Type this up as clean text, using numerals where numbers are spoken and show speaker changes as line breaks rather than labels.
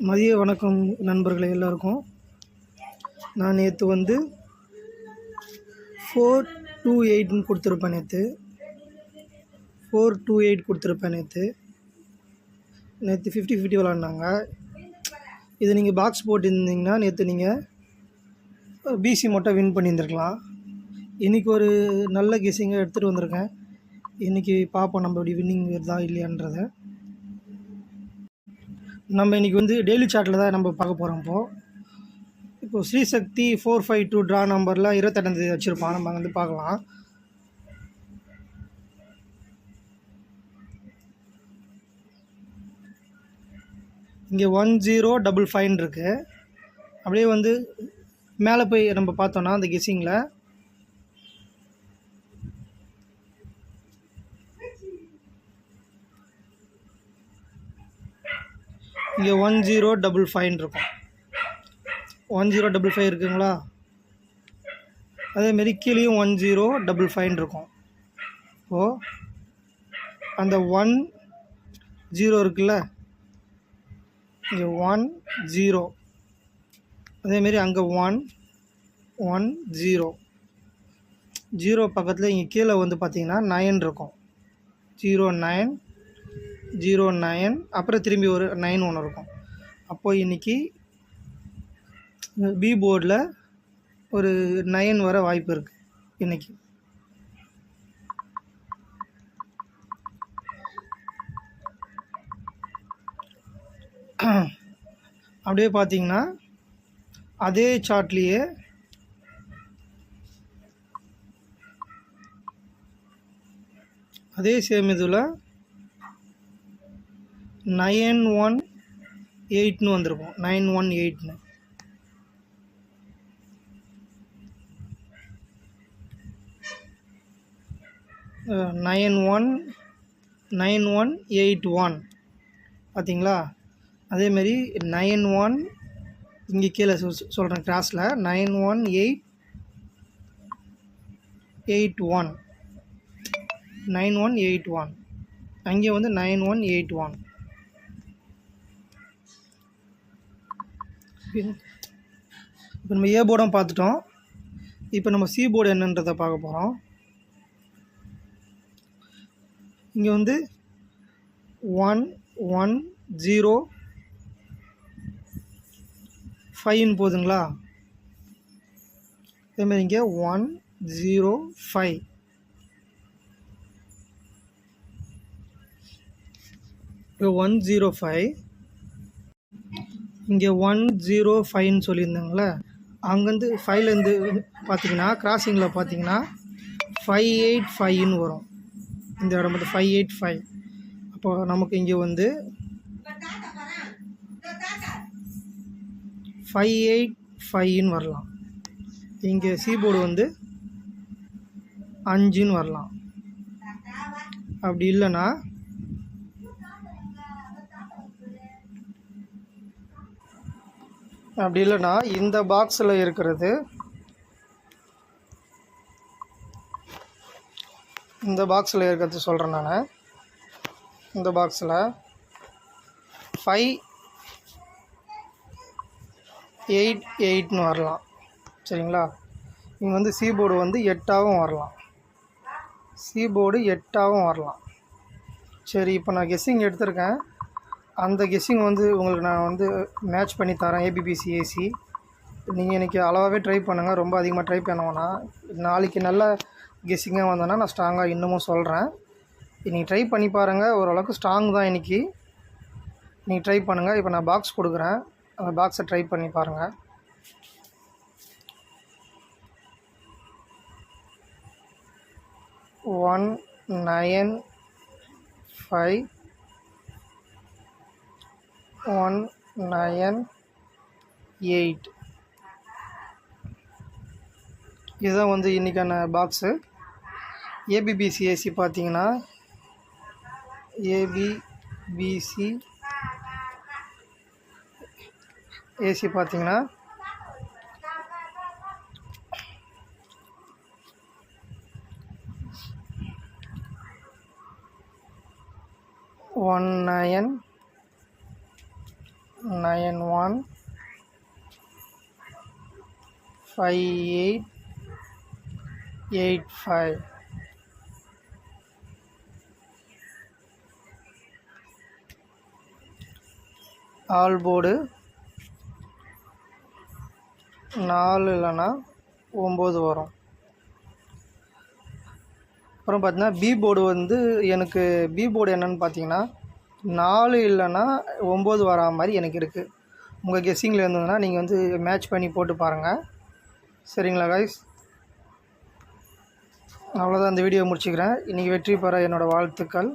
மதிய வணக்கம் நண்பர்களே எல்லாருக்கும். நான் நேற்று 428 கொடுத்துருப்பேன். நேற்று 50-50 விளாட்னாங்க. இது நீங்கள் பாக்ஸ் போட்டிருந்தீங்கன்னா நேற்று நீங்கள் பிசி மட்டும் வின் பண்ணியிருந்துருக்கலாம். இன்றைக்கி ஒரு நல்ல கெஸ்ஸிங்காக எடுத்துகிட்டு வந்திருக்கேன். இன்றைக்கி பார்ப்போம் நம்ம இப்படி வின்னிங் வருதா இல்லையான்றதை. நம்ம இன்றைக்கி டெய்லி சார்ட்டில் தான் நம்ம பார்க்க போகிறோம். இப்போது ஸ்ரீசக்தி 452 ட்ரா நம்பர்லாம் 28 வச்சுருப்பான். நம்ம அங்கே பார்க்கலாம். இங்கே 1055 இருக்குது. அப்படியே மேலே போய் நம்ம பார்த்தோன்னா அந்த கெஸ்ஸிங்கில் இங்கே 1055 இருக்கும். 1055 இருக்குங்களா? அதேமாரி கீழேயும் 1055 இருக்கும். இப்போது அந்த 10 இருக்குல்ல, இங்கே 10, அதேமாரி அங்கே 110 0 பக்கத்தில் இங்கே கீழே பார்த்தீங்கன்னா 9 இருக்கும். 09 அப்புறம் திரும்பி ஒரு 9 ஒன்று இருக்கும். அப்போது இன்றைக்கி பி போர்டில் ஒரு 9 வர வாய்ப்பு இருக்குது இன்றைக்கி. அப்படியே பார்த்தீங்கன்னா அதே சார்ட்லேயே அதே சேம் இதில் 918 வந்திருக்கும். 918 9181 பார்த்தீங்களா? அதேமாரி 91 இங்கே கீழே சொல்கிறேன் கிராஸில் 9181 அங்கே 9181. இப்போ நம்ம ஏ போர்டும் பார்த்துட்டோம். இப்போ நம்ம சி போர்டு என்னன்றதை பார்க்க போகிறோம். இங்கே 110 போதுங்களா? அதேமாதிரி இங்கே 105 105 இங்கே 105ன்னு சொல்லியிருந்தாங்களே, அங்கேருந்து 5லேருந்து பார்த்தீங்கன்னா கிராசிங்கில் பார்த்தீங்கன்னா 585ன்னு வரும். இந்த இடம் 585. அப்போ நமக்கு இங்கே 585ன்னு வரலாம். இங்கே சி போர்டு 5ன்னு வரலாம். அப்படி இல்லைன்னா இந்த பாக்ஸில் இருக்கிறது சொல்கிறேன் நான். இந்த பாக்ஸில் 588ன்னு வரலாம். சரிங்களா? இங்கே சி போர்டு 8ஆகவும் வரலாம். சரி, இப்போ நான் கெஸ்ஸிங் எடுத்திருக்கேன். அந்த கெஸ்ஸிங் உங்களுக்கு நான் மேட்ச் பண்ணி தரேன். ஏபிபிசிஏசி நீங்கள் இன்றைக்கி அளவாகவே ட்ரை பண்ணுங்கள். ரொம்ப அதிகமாக ட்ரை பண்ண வேணாம். நாளைக்கு நல்ல கெஸ்ஸிங்காக வந்தோன்னா நான் ஸ்ட்ராங்காக இன்னமும் சொல்கிறேன். இன்றைக்கி ட்ரை பண்ணி பாருங்கள். ஓரளவுக்கு ஸ்ட்ராங் தான் இன்றைக்கி. நீங்கள் ட்ரை பண்ணுங்கள். இப்போ நான் பாக்ஸ் கொடுக்குறேன். அந்த பாக்ஸை ட்ரை பண்ணி பாருங்கள். ஒன் 9 5 198 இதுதான் இன்றைக்கான பாக்ஸு. ஏபிபிசிஏசி பார்த்தீங்கன்னா ஏசி பார்த்தீங்கன்னா 19 915885. ஆல் போர்டு 4 இல்லைன்னா 9 வரும். அப்புறம் பார்த்தீங்கன்னா பி போர்டு வந்து எனக்கு பி போர்டு என்னென்னு பார்த்தீங்கன்னா 4 இல்லைன்னா 9 வரா மாதிரி எனக்கு இருக்குது. உங்கள் கெஸ்ஸிங்கில் இருந்ததுன்னா நீங்கள் வந்து மேட்ச் பண்ணி போட்டு பாருங்கள். சரிங்களா கைஸ்? அவ்வளோதான், இந்த வீடியோ முடிச்சுக்கிறேன். இன்றைக்கி வெற்றி பெற என்னோடய வாழ்த்துக்கள்.